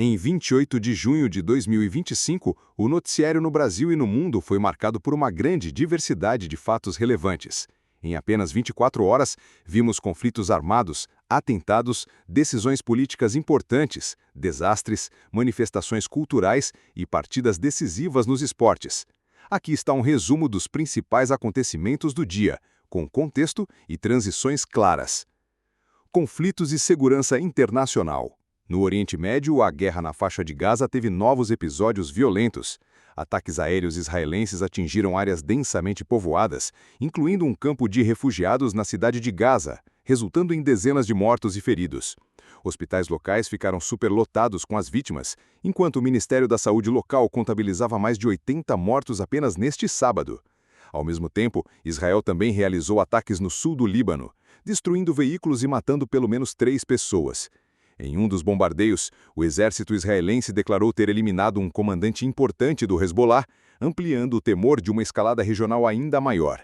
Em 28 de junho de 2025, o noticiário no Brasil e no mundo foi marcado por uma grande diversidade de fatos relevantes. Em apenas 24 horas, vimos conflitos armados, atentados, decisões políticas importantes, desastres, manifestações culturais e partidas decisivas nos esportes. Aqui está um resumo dos principais acontecimentos do dia, com contexto e transições claras. Conflitos e segurança internacional. No Oriente Médio, a guerra na faixa de Gaza teve novos episódios violentos. Ataques aéreos israelenses atingiram áreas densamente povoadas, incluindo um campo de refugiados na cidade de Gaza, resultando em dezenas de mortos e feridos. Hospitais locais ficaram superlotados com as vítimas, enquanto o Ministério da Saúde local contabilizava mais de 80 mortos apenas neste sábado. Ao mesmo tempo, Israel também realizou ataques no sul do Líbano, destruindo veículos e matando pelo menos 3 pessoas. Em um dos bombardeios, o exército israelense declarou ter eliminado um comandante importante do Hezbollah, ampliando o temor de uma escalada regional ainda maior.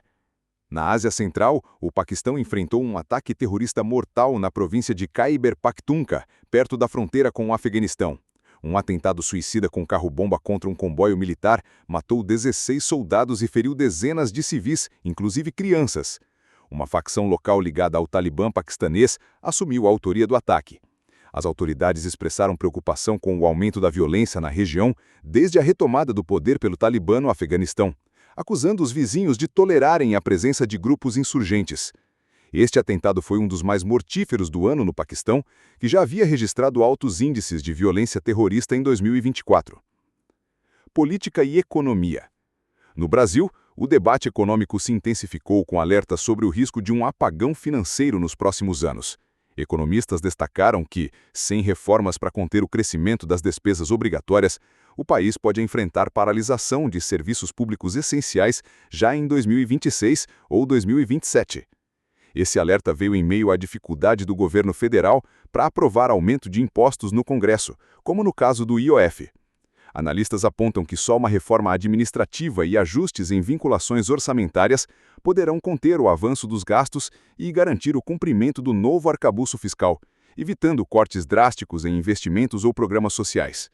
Na Ásia Central, o Paquistão enfrentou um ataque terrorista mortal na província de Khyber Pakhtunkhwa, perto da fronteira com o Afeganistão. Um atentado suicida com carro-bomba contra um comboio militar matou 16 soldados e feriu dezenas de civis, inclusive crianças. Uma facção local ligada ao Talibã paquistanês assumiu a autoria do ataque. As autoridades expressaram preocupação com o aumento da violência na região desde a retomada do poder pelo Talibã no Afeganistão, acusando os vizinhos de tolerarem a presença de grupos insurgentes. Este atentado foi um dos mais mortíferos do ano no Paquistão, que já havia registrado altos índices de violência terrorista em 2024. Política e economia. No Brasil, o debate econômico se intensificou com alertas sobre o risco de um apagão financeiro nos próximos anos. Economistas destacaram que, sem reformas para conter o crescimento das despesas obrigatórias, o país pode enfrentar paralisação de serviços públicos essenciais já em 2026 ou 2027. Esse alerta veio em meio à dificuldade do governo federal para aprovar aumento de impostos no Congresso, como no caso do IOF. Analistas apontam que só uma reforma administrativa e ajustes em vinculações orçamentárias poderão conter o avanço dos gastos e garantir o cumprimento do novo arcabouço fiscal, evitando cortes drásticos em investimentos ou programas sociais.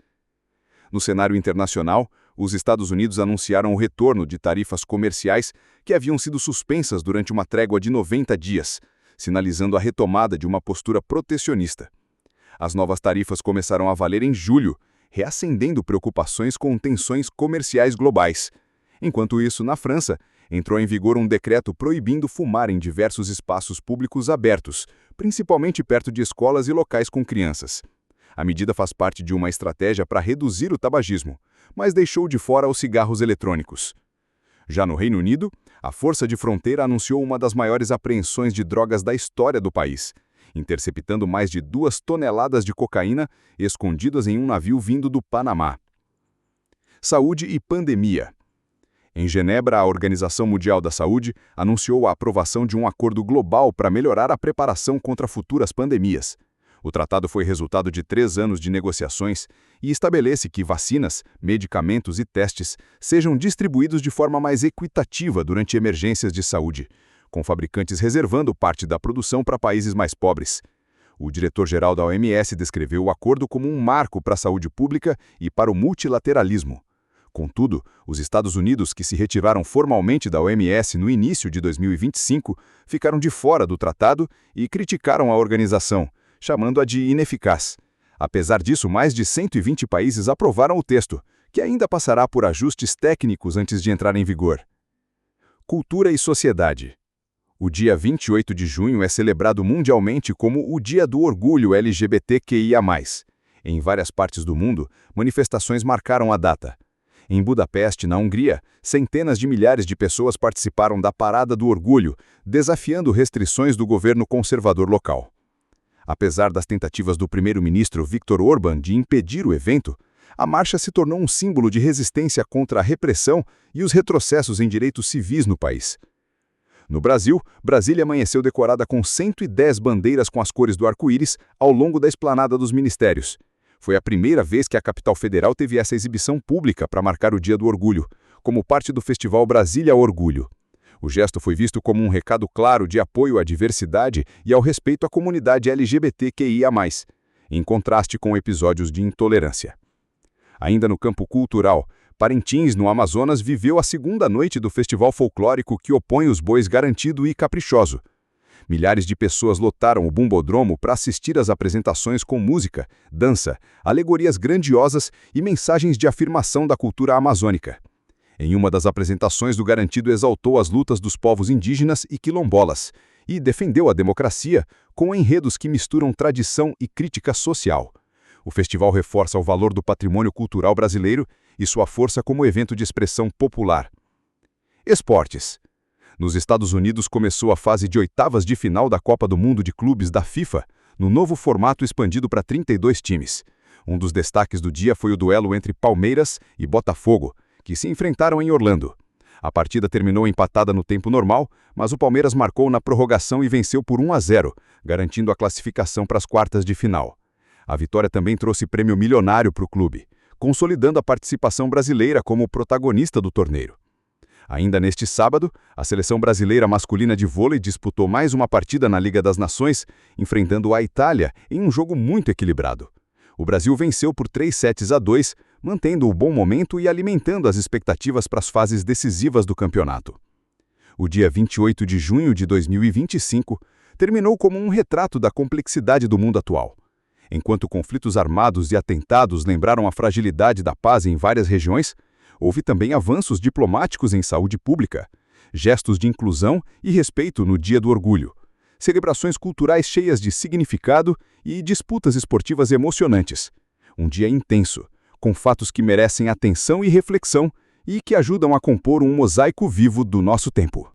No cenário internacional, os Estados Unidos anunciaram o retorno de tarifas comerciais que haviam sido suspensas durante uma trégua de 90 dias, sinalizando a retomada de uma postura protecionista. As novas tarifas começaram a valer em julho, reacendendo preocupações com tensões comerciais globais. Enquanto isso, na França, entrou em vigor um decreto proibindo fumar em diversos espaços públicos abertos, principalmente perto de escolas e locais com crianças. A medida faz parte de uma estratégia para reduzir o tabagismo, mas deixou de fora os cigarros eletrônicos. Já no Reino Unido, a Força de Fronteira anunciou uma das maiores apreensões de drogas da história do país, interceptando mais de 2 toneladas de cocaína escondidas em um navio vindo do Panamá. Saúde e pandemia. Em Genebra, a Organização Mundial da Saúde anunciou a aprovação de um acordo global para melhorar a preparação contra futuras pandemias. O tratado foi resultado de 3 anos de negociações e estabelece que vacinas, medicamentos e testes sejam distribuídos de forma mais equitativa durante emergências de saúde, com fabricantes reservando parte da produção para países mais pobres. O diretor-geral da OMS descreveu o acordo como um marco para a saúde pública e para o multilateralismo. Contudo, os Estados Unidos, que se retiraram formalmente da OMS no início de 2025, ficaram de fora do tratado e criticaram a organização, chamando-a de ineficaz. Apesar disso, mais de 120 países aprovaram o texto, que ainda passará por ajustes técnicos antes de entrar em vigor. Cultura e sociedade. O dia 28 de junho é celebrado mundialmente como o Dia do Orgulho LGBTQIA+. Em várias partes do mundo, manifestações marcaram a data. Em Budapeste, na Hungria, centenas de milhares de pessoas participaram da Parada do Orgulho, desafiando restrições do governo conservador local. Apesar das tentativas do primeiro-ministro Viktor Orbán de impedir o evento, a marcha se tornou um símbolo de resistência contra a repressão e os retrocessos em direitos civis no país. No Brasil, Brasília amanheceu decorada com 110 bandeiras com as cores do arco-íris ao longo da esplanada dos ministérios. Foi a primeira vez que a capital federal teve essa exibição pública para marcar o Dia do Orgulho, como parte do Festival Brasília Orgulho. O gesto foi visto como um recado claro de apoio à diversidade e ao respeito à comunidade LGBTQIA+. em contraste com episódios de intolerância. Ainda no campo cultural, Parintins, no Amazonas, viveu a segunda noite do festival folclórico que opõe os bois Garantido e Caprichoso. Milhares de pessoas lotaram o Bumbodromo para assistir às apresentações com música, dança, alegorias grandiosas e mensagens de afirmação da cultura amazônica. Em uma das apresentações, o Garantido exaltou as lutas dos povos indígenas e quilombolas e defendeu a democracia com enredos que misturam tradição e crítica social. O festival reforça o valor do patrimônio cultural brasileiro e sua força como evento de expressão popular. Esportes. Nos Estados Unidos começou a fase de oitavas de final da Copa do Mundo de Clubes da FIFA, no novo formato expandido para 32 times. Um dos destaques do dia foi o duelo entre Palmeiras e Botafogo, que se enfrentaram em Orlando. A partida terminou empatada no tempo normal, mas o Palmeiras marcou na prorrogação e venceu por 1-0, garantindo a classificação para as quartas de final. A vitória também trouxe prêmio milionário para o clube, consolidando a participação brasileira como protagonista do torneio. Ainda neste sábado, a seleção brasileira masculina de vôlei disputou mais uma partida na Liga das Nações, enfrentando a Itália em um jogo muito equilibrado. O Brasil venceu por 3-2, mantendo o bom momento e alimentando as expectativas para as fases decisivas do campeonato. O dia 28 de junho de 2025 terminou como um retrato da complexidade do mundo atual. Enquanto conflitos armados e atentados lembraram a fragilidade da paz em várias regiões, houve também avanços diplomáticos em saúde pública, gestos de inclusão e respeito no Dia do Orgulho, celebrações culturais cheias de significado e disputas esportivas emocionantes. Um dia intenso, com fatos que merecem atenção e reflexão e que ajudam a compor um mosaico vivo do nosso tempo.